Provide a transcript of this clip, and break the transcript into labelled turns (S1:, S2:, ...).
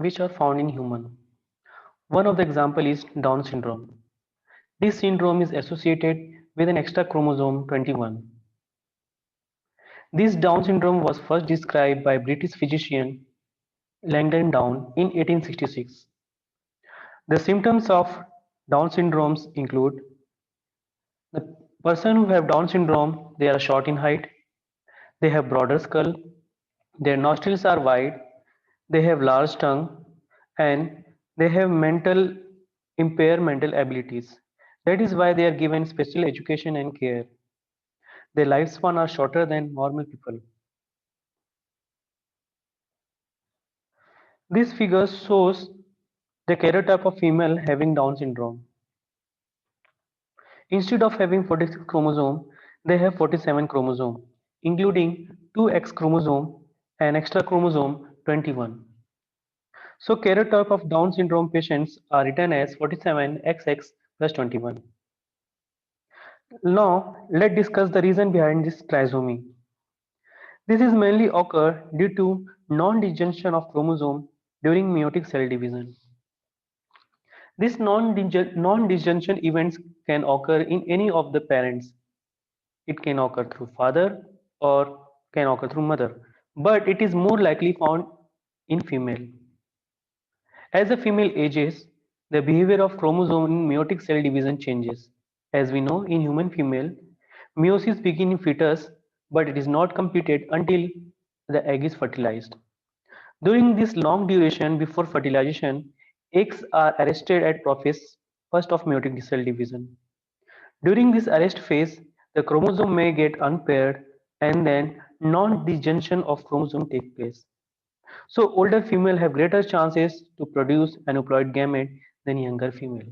S1: which are found in human. One of the example is Down syndrome. This syndrome is associated with an extra chromosome 21. This Down syndrome was first described by British physician Langdon Down in 1866. The symptoms of Down syndromes include the person who have Down syndrome, they are short in height, they have broader skull, their nostrils are wide, they have large tongue, and they have impaired mental abilities. That is why they are given special education and care. Their lifespan are shorter than normal people. This figure shows the karyotype of female having Down syndrome. Instead of having 46 chromosome, they have 47 chromosome, including 2 X chromosome and extra chromosome 21. So karyotype of Down syndrome patients are written as 47XX plus 21. Now let's discuss the reason behind this trisomy. This is mainly occur due to non-disjunction of chromosome during meiotic cell division. These non-disjunction events can occur in any of the parents. It can occur through father or can occur through mother, but it is more likely found in female. As the female ages, the behavior of chromosome in meiotic cell division changes. As we know, in human female, meiosis begins in fetus, but it is not completed until the egg is fertilized. During this long duration before fertilization, eggs are arrested at prophase first of meiotic cell division. During this arrest phase, the chromosome may get unpaired and then non-disjunction of chromosome take place. So older female have greater chances to produce aneuploid gamete than younger female.